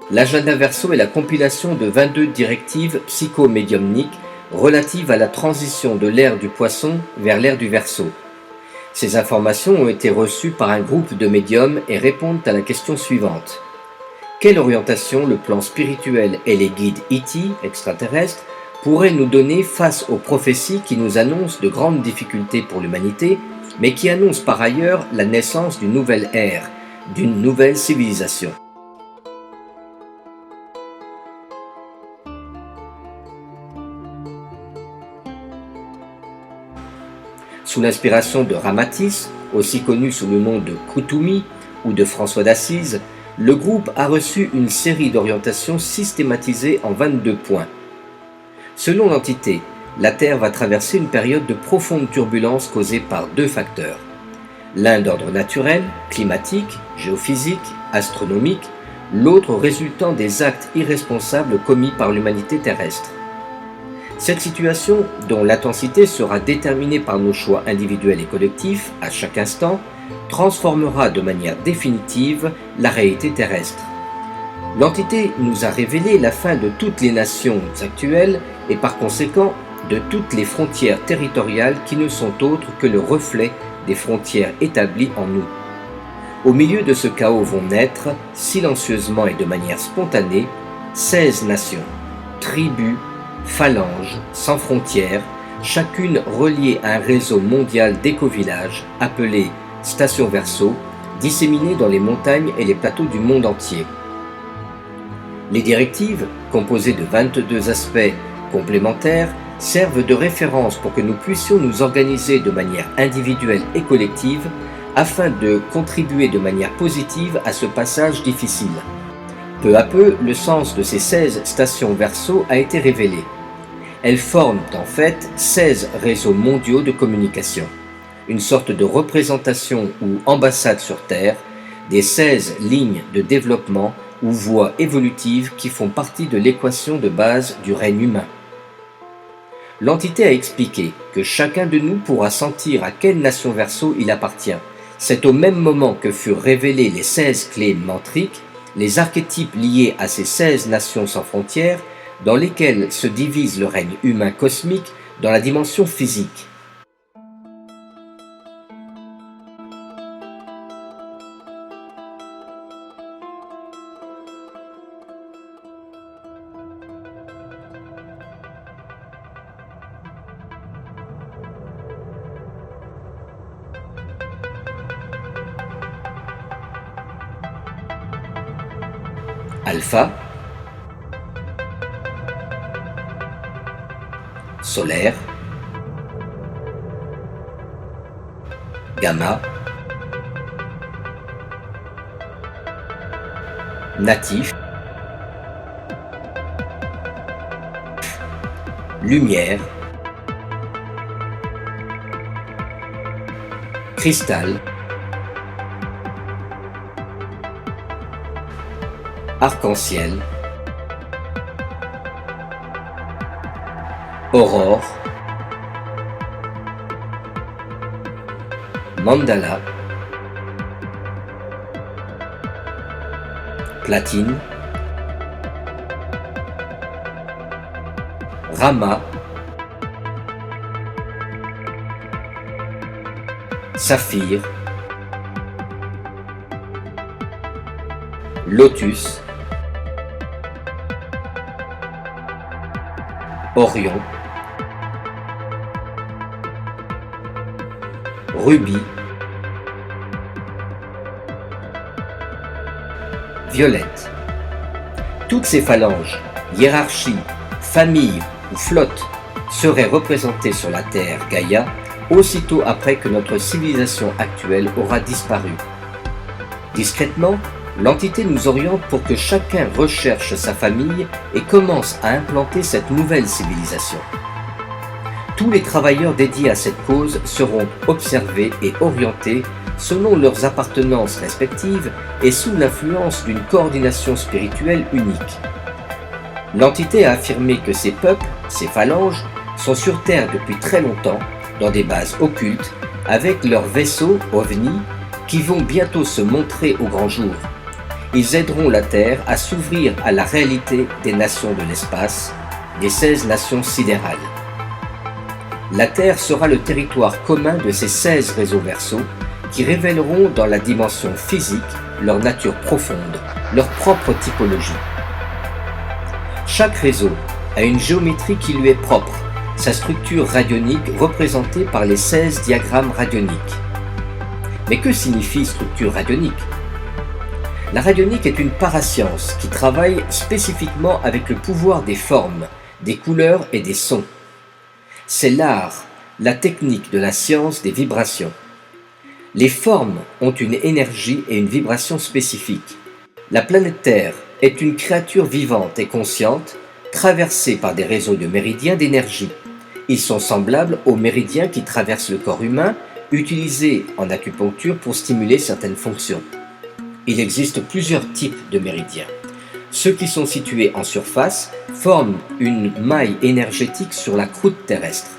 L'agenda Verseau est la compilation de 22 directives psychomédiumniques relatives à la transition de l'ère du Poisson vers l'ère du Verseau. Ces informations ont été reçues par un groupe de médiums et répondent à la question suivante. Quelle orientation le plan spirituel et les guides E.T. extraterrestres pourraient nous donner face aux prophéties qui nous annoncent de grandes difficultés pour l'humanité, mais qui annoncent par ailleurs la naissance d'une nouvelle ère, d'une nouvelle civilisation? Sous l'inspiration de Ramatis, aussi connu sous le nom de Koutoumi ou de François d'Assise, le groupe a reçu une série d'orientations systématisées en 22 points. Selon l'entité, la Terre va traverser une période de profonde turbulence causée par deux facteurs. L'un d'ordre naturel, climatique, géophysique, astronomique, l'autre résultant des actes irresponsables commis par l'humanité terrestre. Cette situation, dont l'intensité sera déterminée par nos choix individuels et collectifs à chaque instant, transformera de manière définitive la réalité terrestre. L'entité nous a révélé la fin de toutes les nations actuelles et par conséquent de toutes les frontières territoriales qui ne sont autres que le reflet des frontières établies en nous. Au milieu de ce chaos vont naître, silencieusement et de manière spontanée, 16 nations, tribus, phalanges, sans frontières, chacune reliée à un réseau mondial d'éco-villages appelé Station Verseau, disséminés dans les montagnes et les plateaux du monde entier. Les directives, composées de 22 aspects complémentaires, servent de référence pour que nous puissions nous organiser de manière individuelle et collective afin de contribuer de manière positive à ce passage difficile. Peu à peu, le sens de ces 16 stations Verseau a été révélé. Elles forment en fait 16 réseaux mondiaux de communication, une sorte de représentation ou ambassade sur Terre des 16 lignes de développement ou voies évolutives qui font partie de l'équation de base du règne humain. L'entité a expliqué que chacun de nous pourra sentir à quelle nation Verseau il appartient. C'est au même moment que furent révélées les 16 clés mantriques, les archétypes liés à ces 16 nations sans frontières, dans lesquelles se divise le règne humain cosmique dans la dimension physique. Alpha, solaire, gamma, natif, lumière, cristal, arc-en-ciel, aurore, mandala, platine, rama, saphir, lotus, Orion, rubis, violette. Toutes ces phalanges, hiérarchies, familles ou flottes seraient représentées sur la Terre Gaïa aussitôt après que notre civilisation actuelle aura disparu. Discrètement, l'entité nous oriente pour que chacun recherche sa famille et commence à implanter cette nouvelle civilisation. Tous les travailleurs dédiés à cette cause seront observés et orientés selon leurs appartenances respectives et sous l'influence d'une coordination spirituelle unique. L'entité a affirmé que ces peuples, ces phalanges, sont sur Terre depuis très longtemps, dans des bases occultes, avec leurs vaisseaux OVNI qui vont bientôt se montrer au grand jour. Ils aideront la Terre à s'ouvrir à la réalité des nations de l'espace, des 16 nations sidérales. La Terre sera le territoire commun de ces 16 réseaux versos qui révéleront dans la dimension physique leur nature profonde, leur propre typologie. Chaque réseau a une géométrie qui lui est propre, sa structure radionique représentée par les 16 diagrammes radioniques. Mais que signifie structure radionique? La radionique est une parascience qui travaille spécifiquement avec le pouvoir des formes, des couleurs et des sons. C'est l'art, la technique de la science des vibrations. Les formes ont une énergie et une vibration spécifiques. La planète Terre est une créature vivante et consciente, traversée par des réseaux de méridiens d'énergie. Ils sont semblables aux méridiens qui traversent le corps humain, utilisés en acupuncture pour stimuler certaines fonctions. Il existe plusieurs types de méridiens. Ceux qui sont situés en surface forment une maille énergétique sur la croûte terrestre.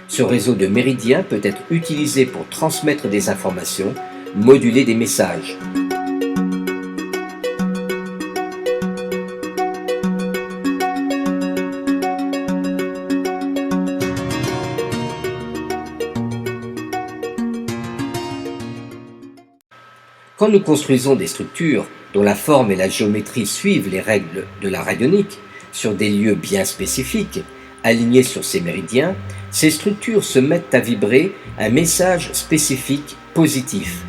Ce réseau de méridiens peut être utilisé pour transmettre des informations, moduler des messages. Quand nous construisons des structures dont la forme et la géométrie suivent les règles de la radionique, sur des lieux bien spécifiques, alignés sur ces méridiens, ces structures se mettent à vibrer un message spécifique positif.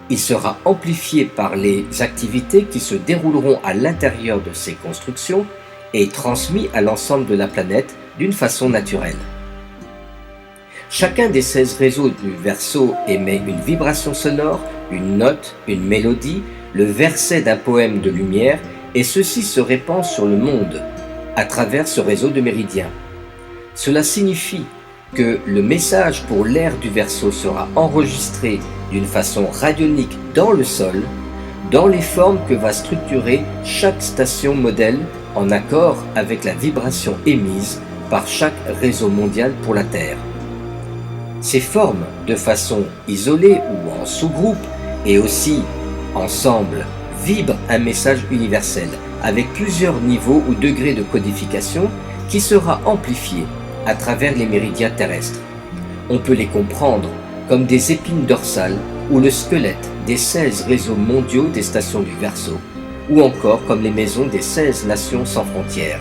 Il sera amplifié par les activités qui se dérouleront à l'intérieur de ces constructions et transmis à l'ensemble de la planète d'une façon naturelle. Chacun des 16 réseaux du verso émet une vibration sonore, une note, une mélodie, le verset d'un poème de lumière, et ceci se répand sur le monde à travers ce réseau de méridiens. Cela signifie que le message pour l'ère du verso sera enregistré d'une façon radionique dans le sol, dans les formes que va structurer chaque station modèle en accord avec la vibration émise par chaque réseau mondial pour la Terre. Ces formes, de façon isolée ou en sous-groupe, et aussi ensemble, vibrent un message universel, avec plusieurs niveaux ou degrés de codification qui sera amplifié à travers les méridiens terrestres. On peut les comprendre comme des épines dorsales ou le squelette des 16 réseaux mondiaux des stations du Verseau, ou encore comme les maisons des 16 nations sans frontières.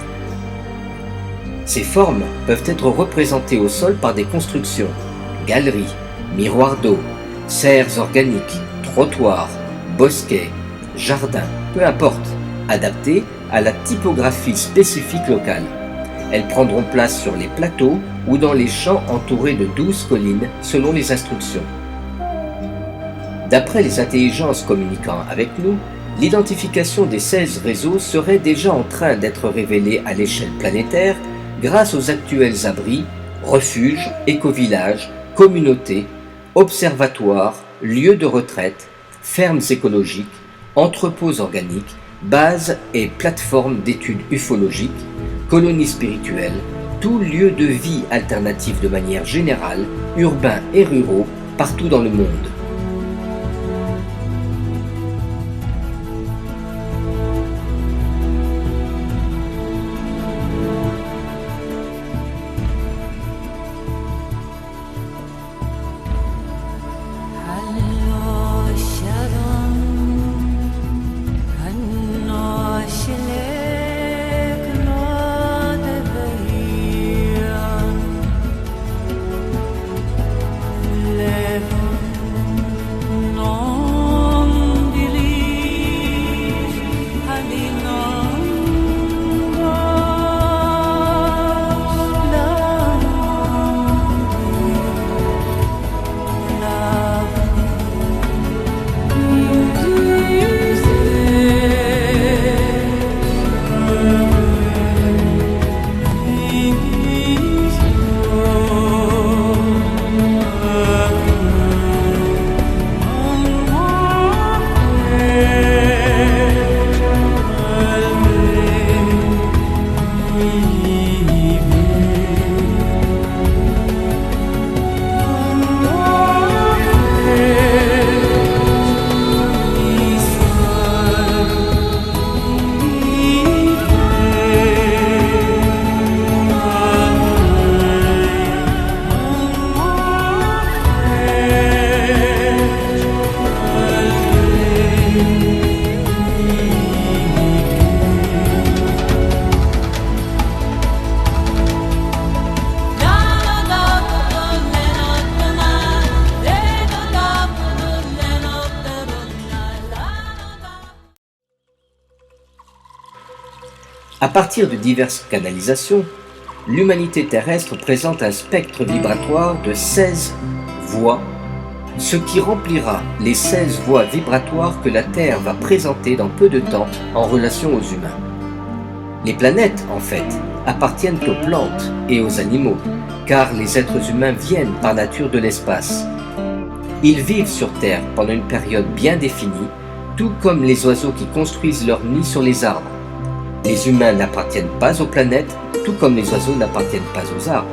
Ces formes peuvent être représentées au sol par des constructions, galeries, miroirs d'eau, serres organiques, trottoirs, bosquets, jardins, peu importe, adaptées à la typographie spécifique locale. Elles prendront place sur les plateaux ou dans les champs entourés de 12 collines selon les instructions. D'après les intelligences communiquant avec nous, l'identification des 16 réseaux serait déjà en train d'être révélée à l'échelle planétaire grâce aux actuels abris, refuges, écovillages, communautés, observatoires, lieux de retraite, fermes écologiques, entrepôts organiques, bases et plateformes d'études ufologiques, colonies spirituelles, tout lieu de vie alternatif de manière générale, urbains et ruraux, partout dans le monde. À partir de diverses canalisations, l'humanité terrestre présente un spectre vibratoire de 16 voies, ce qui remplira les 16 voies vibratoires que la Terre va présenter dans peu de temps en relation aux humains. Les planètes, en fait, appartiennent aux plantes et aux animaux, car les êtres humains viennent par nature de l'espace. Ils vivent sur Terre pendant une période bien définie, tout comme les oiseaux qui construisent leur nid sur les arbres. Les humains n'appartiennent pas aux planètes, tout comme les oiseaux n'appartiennent pas aux arbres.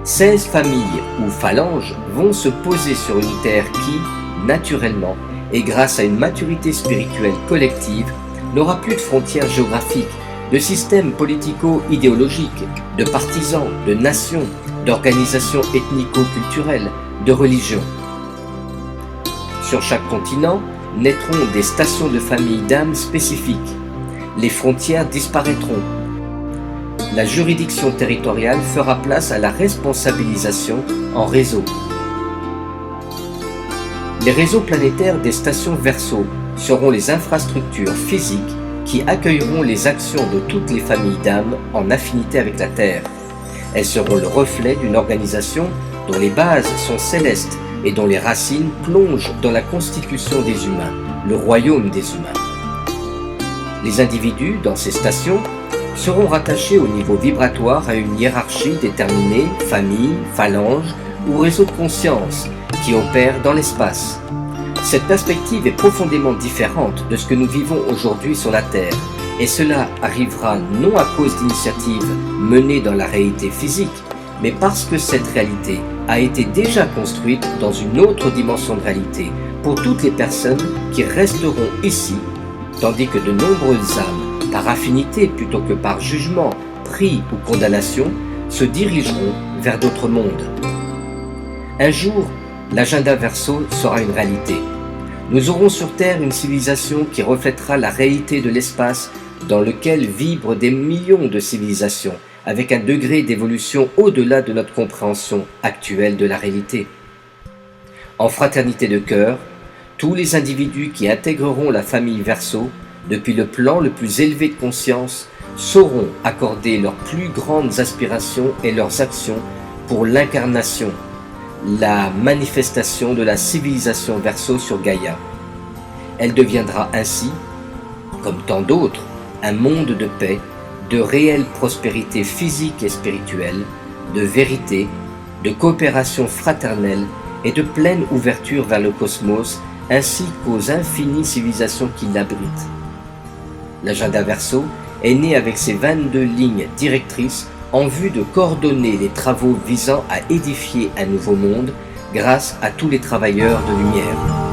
16 familles ou phalanges vont se poser sur une Terre qui, naturellement, et grâce à une maturité spirituelle collective, n'aura plus de frontières géographiques, de systèmes politico-idéologiques, de partisans, de nations, d'organisations ethnico-culturelles, de religions. Sur chaque continent naîtront des stations de famille d'âmes spécifiques. Les frontières disparaîtront. La juridiction territoriale fera place à la responsabilisation en réseau. Les réseaux planétaires des stations Verseau seront les infrastructures physiques qui accueilleront les actions de toutes les familles d'âmes en affinité avec la Terre. Elles seront le reflet d'une organisation dont les bases sont célestes et dont les racines plongent dans la constitution des humains, le royaume des humains. Les individus dans ces stations seront rattachés au niveau vibratoire à une hiérarchie déterminée, famille, phalange ou réseau de conscience qui opère dans l'espace. Cette perspective est profondément différente de ce que nous vivons aujourd'hui sur la Terre, et cela arrivera non à cause d'initiatives menées dans la réalité physique, mais parce que cette réalité a été déjà construite dans une autre dimension de réalité pour toutes les personnes qui resteront ici, tandis que de nombreuses âmes, par affinité plutôt que par jugement, prix ou condamnation, se dirigeront vers d'autres mondes. Un jour, l'agenda Verseau sera une réalité. Nous aurons sur Terre une civilisation qui reflètera la réalité de l'espace dans lequel vibrent des millions de civilisations, avec un degré d'évolution au-delà de notre compréhension actuelle de la réalité. En fraternité de cœur, tous les individus qui intégreront la famille Verseau, depuis le plan le plus élevé de conscience, sauront accorder leurs plus grandes aspirations et leurs actions pour l'incarnation, la manifestation de la civilisation Verseau sur Gaïa. Elle deviendra ainsi, comme tant d'autres, un monde de paix, de réelle prospérité physique et spirituelle, de vérité, de coopération fraternelle et de pleine ouverture vers le cosmos ainsi qu'aux infinies civilisations qui l'abritent. L'agenda Verseau est né avec ses 22 lignes directrices en vue de coordonner les travaux visant à édifier un nouveau monde grâce à tous les travailleurs de lumière.